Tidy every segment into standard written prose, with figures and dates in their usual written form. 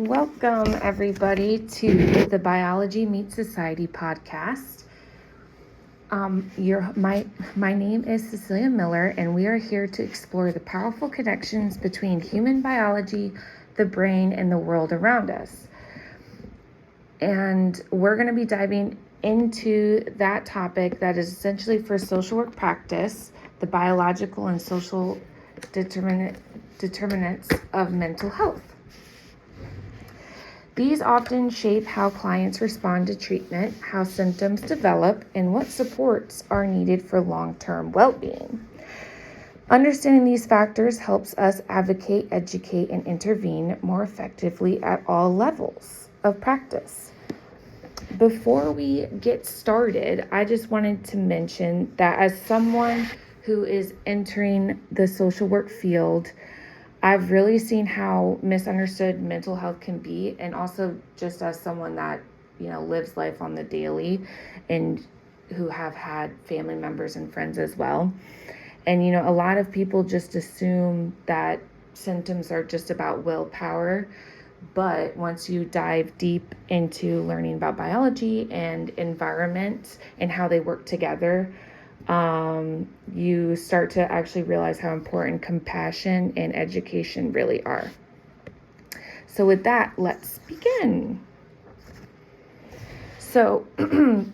Welcome, everybody, to the Biology Meets Society podcast. My name is Cecilia Miller, and we are here to explore the powerful connections between human biology, the brain, and the world around us. And we're going to be diving into that topic that is essentially for social work practice, the biological and social determinants of mental health. These often shape how clients respond to treatment, how symptoms develop, and what supports are needed for long-term well-being. Understanding these factors helps us advocate, educate, and intervene more effectively at all levels of practice. Before we get started, I just wanted to mention that as someone who is entering the social work field, I've really seen how misunderstood mental health can be, and also just as someone that, lives life on the daily and who have had family members and friends as well. And, a lot of people just assume that symptoms are just about willpower, but once you dive deep into learning about biology and environment and how they work together, you start to actually realize how important compassion and education really are. So with that, let's begin. So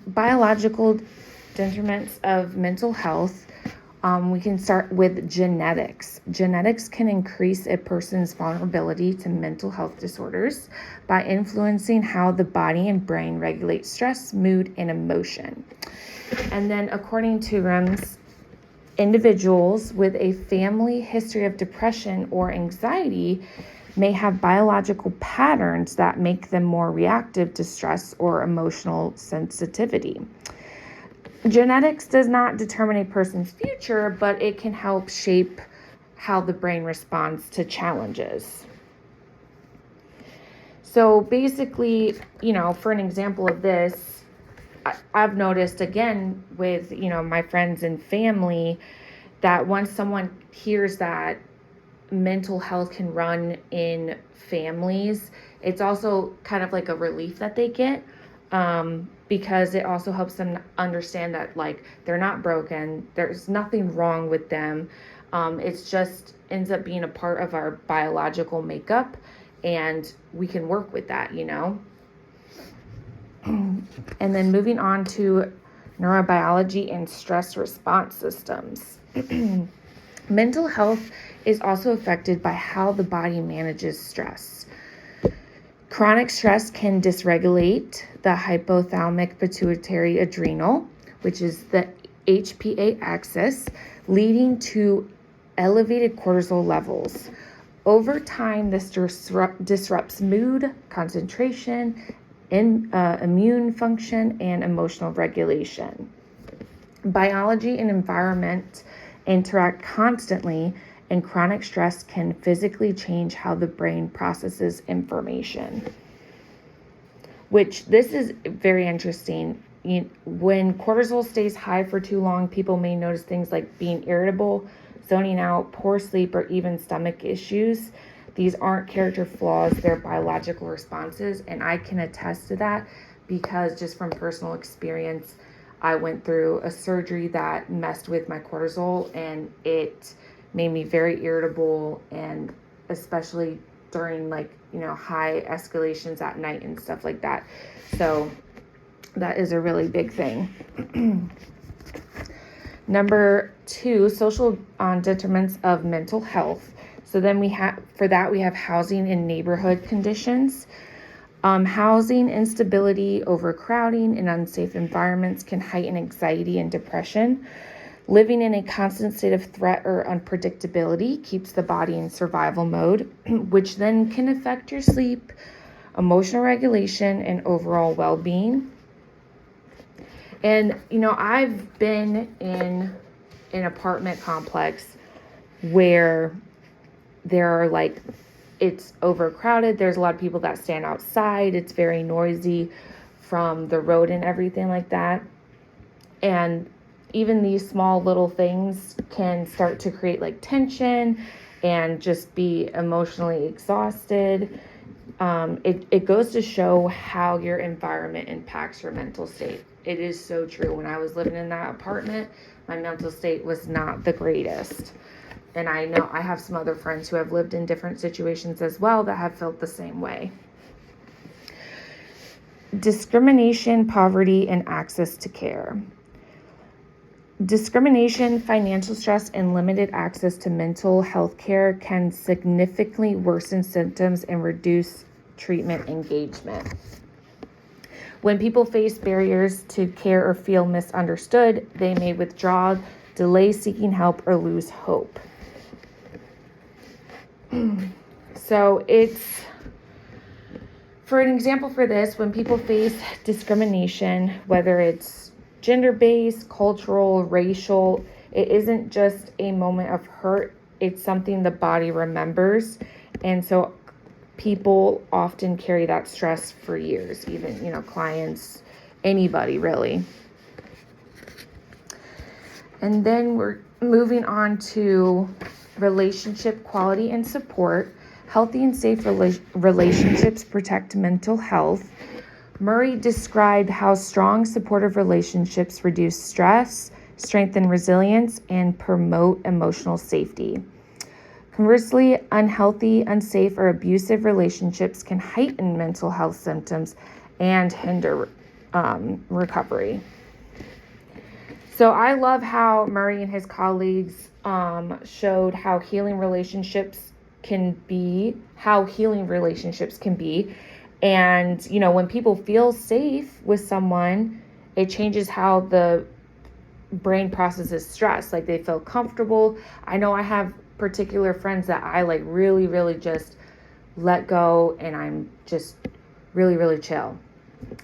biological detriments of mental health, we can start with genetics. Genetics can increase a person's vulnerability to mental health disorders by influencing how the body and brain regulate stress, mood, and emotion. And then according to REMS, individuals with a family history of depression or anxiety may have biological patterns that make them more reactive to stress or emotional sensitivity. Genetics does not determine a person's future, but it can help shape how the brain responds to challenges. So basically, for an example of this, I've noticed again with, my friends and family that once someone hears that mental health can run in families, it's also kind of like a relief that they get, because it also helps them understand that they're not broken. There's nothing wrong with them. It's just ends up being a part of our biological makeup, and we can work with that, And then moving on to neurobiology and stress response systems. Mental health is also affected by how the body manages stress. Chronic stress can dysregulate the hypothalamic pituitary adrenal, which is the HPA axis, leading to elevated cortisol levels. Over time, this disrupts mood, concentration, immune function, and emotional regulation. Biology and environment interact constantly, and chronic stress can physically change how the brain processes information. Which this is very interesting. When cortisol stays high for too long, people may notice things like being irritable, zoning out, poor sleep, or even stomach issues. These aren't character flaws, they're biological responses, and I can attest to that because just from personal experience, I went through a surgery that messed with my cortisol, and it made me very irritable, and especially during high escalations at night and stuff like that. So that is a really big thing. Number 2, social detriments of mental health. So then we have housing and neighborhood conditions. Housing instability, overcrowding, and unsafe environments can heighten anxiety and depression. Living in a constant state of threat or unpredictability keeps the body in survival mode, which then can affect your sleep, emotional regulation, and overall well-being. And, I've been in an apartment complex where there are it's overcrowded. There's a lot of people that stand outside. It's very noisy from the road and everything like that. And even these small little things can start to create tension and just be emotionally exhausted. It goes to show how your environment impacts your mental state. It is so true. When I was living in that apartment, my mental state was not the greatest. And I know I have some other friends who have lived in different situations as well that have felt the same way. Discrimination, poverty, and access to care. Discrimination, financial stress, and limited access to mental health care can significantly worsen symptoms and reduce treatment engagement. When people face barriers to care or feel misunderstood, they may withdraw, delay seeking help, or lose hope. So for an example for this, when people face discrimination, whether it's gender-based, cultural, racial, it isn't just a moment of hurt, it's something the body remembers. And so people often carry that stress for years, even, clients, anybody really. And then we're moving on to relationship quality and support. Healthy and safe relationships protect mental health. Murray described how strong, supportive relationships reduce stress, strengthen resilience, and promote emotional safety. Conversely, unhealthy, unsafe, or abusive relationships can heighten mental health symptoms and hinder recovery. So I love how Murray and his colleagues showed how healing relationships can be. And, when people feel safe with someone, it changes how the brain processes stress. Like they feel comfortable. I know I have particular friends that I really, really just let go, and I'm just really, really chill.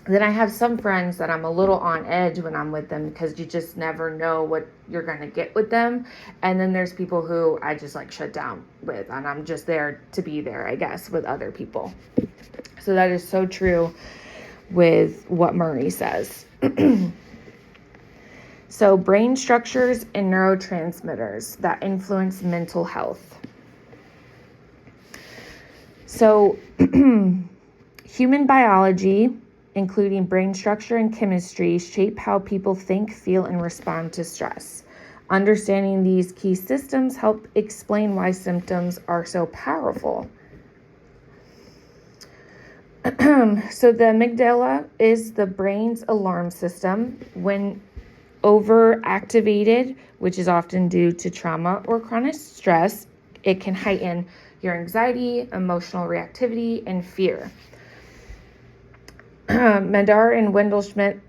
Then I have some friends that I'm a little on edge when I'm with them because you just never know what you're going to get with them. And then there's people who I just shut down with, and I'm just there to be there, I guess, with other people. So that is so true with what Murray says. So brain structures and neurotransmitters that influence mental health. So human biology, including brain structure and chemistry, shape how people think, feel, and respond to stress. Understanding these key systems help explain why symptoms are so powerful. So the amygdala is the brain's alarm system. When overactivated, which is often due to trauma or chronic stress, it can heighten your anxiety, emotional reactivity, and fear. Madar and Wendelschmidt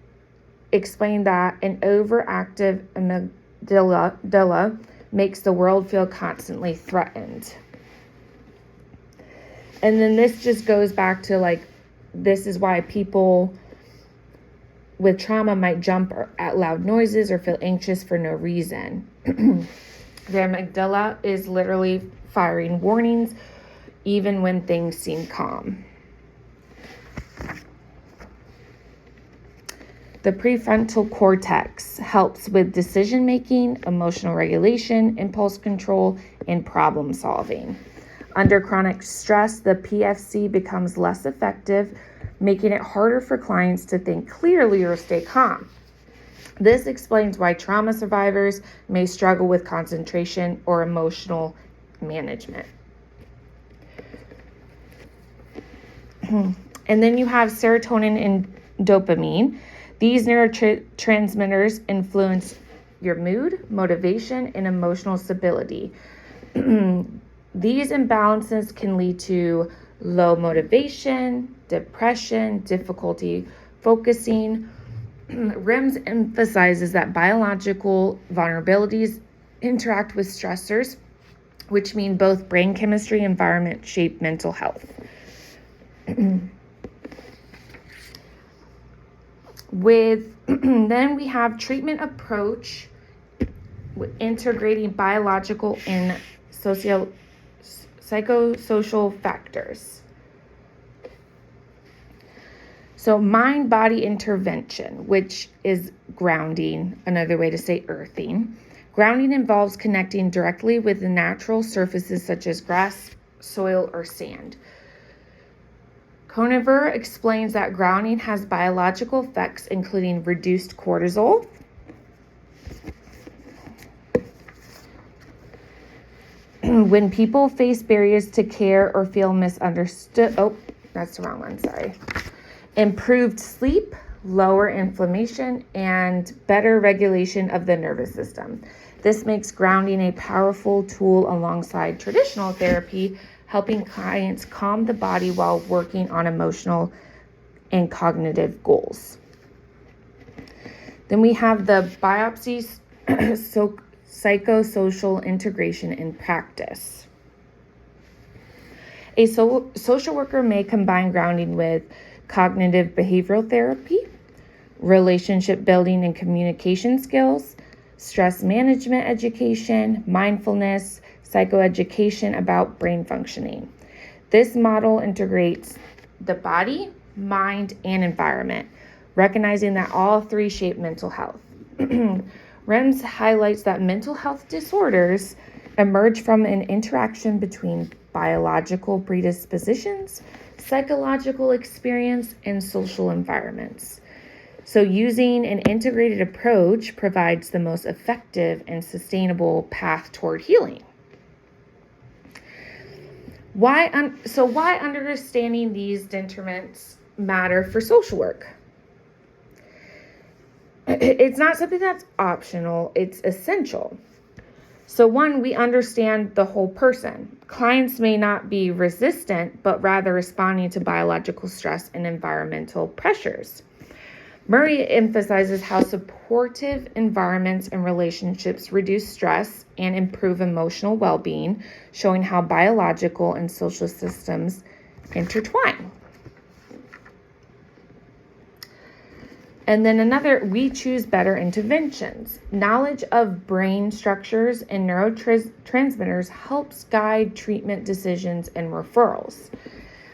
explained that an overactive amygdala makes the world feel constantly threatened. And then this just goes back to this is why people with trauma might jump at loud noises or feel anxious for no reason. The amygdala is literally firing warnings even when things seem calm. The prefrontal cortex helps with decision making, emotional regulation, impulse control, and problem solving. Under chronic stress, the PFC becomes less effective, making it harder for clients to think clearly or stay calm. This explains why trauma survivors may struggle with concentration or emotional management. And then you have serotonin and dopamine. These neurotransmitters influence your mood, motivation, and emotional stability. These imbalances can lead to low motivation, depression, difficulty focusing. RIMS emphasizes that biological vulnerabilities interact with stressors, which mean both brain chemistry and environment shape mental health. Then we have treatment approach with integrating biological and psychosocial factors. So mind-body intervention, which is grounding, another way to say earthing. Grounding involves connecting directly with the natural surfaces such as grass, soil, or sand. Conover explains that grounding has biological effects, including reduced cortisol, when people face barriers to care or feel misunderstood. Oh, that's the wrong one, sorry. Improved sleep, lower inflammation, and better regulation of the nervous system. This makes grounding a powerful tool alongside traditional therapy, helping clients calm the body while working on emotional and cognitive goals. Then we have the biopsies, psychosocial integration in practice. A social worker may combine grounding with cognitive behavioral therapy, relationship building and communication skills, stress management education, mindfulness, psychoeducation about brain functioning. This model integrates the body, mind, and environment, recognizing that all three shape mental health. REMS highlights that mental health disorders emerge from an interaction between biological predispositions, psychological experience, and social environments. So using an integrated approach provides the most effective and sustainable path toward healing. Why understanding these determinants matter for social work? It's not something that's optional, it's essential. So one, we understand the whole person. Clients may not be resistant, but rather responding to biological stress and environmental pressures. Murray emphasizes how supportive environments and relationships reduce stress and improve emotional well-being, showing how biological and social systems intertwine. And then we choose better interventions. Knowledge of brain structures and neurotransmitters helps guide treatment decisions and referrals.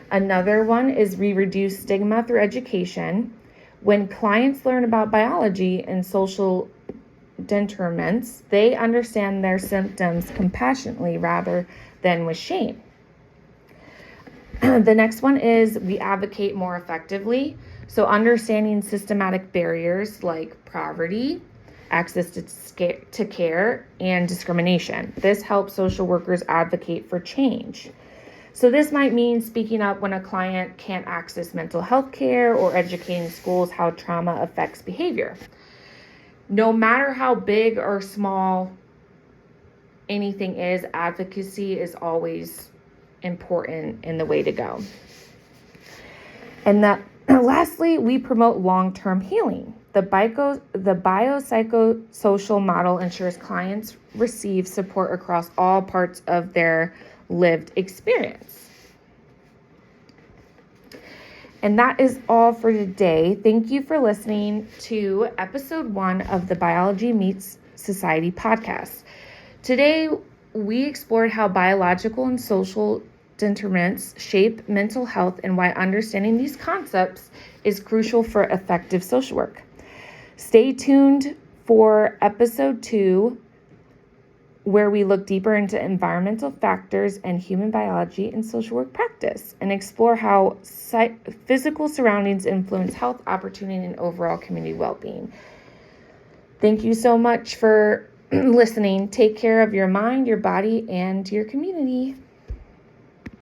Another one is we reduce stigma through education. When clients learn about biology and social determinants, they understand their symptoms compassionately rather than with shame. The next one is we advocate more effectively. So understanding systematic barriers like poverty, access to care, and discrimination. This helps social workers advocate for change. So this might mean speaking up when a client can't access mental health care or educating schools how trauma affects behavior. No matter how big or small anything is, advocacy is always important in the way to go. And lastly, we promote long-term healing. The biopsychosocial model ensures clients receive support across all parts of their lived experience. And that is all for today. Thank you for listening to episode 1 of the Biology Meets Society podcast. Today, we explored how biological and social determinants shape mental health and why understanding these concepts is crucial for effective social work. Stay tuned for episode 2, where we look deeper into environmental factors and human biology in social work practice and explore how physical surroundings influence health, opportunity, and overall community well-being. Thank you so much for listening. Take care of your mind, your body, and your community.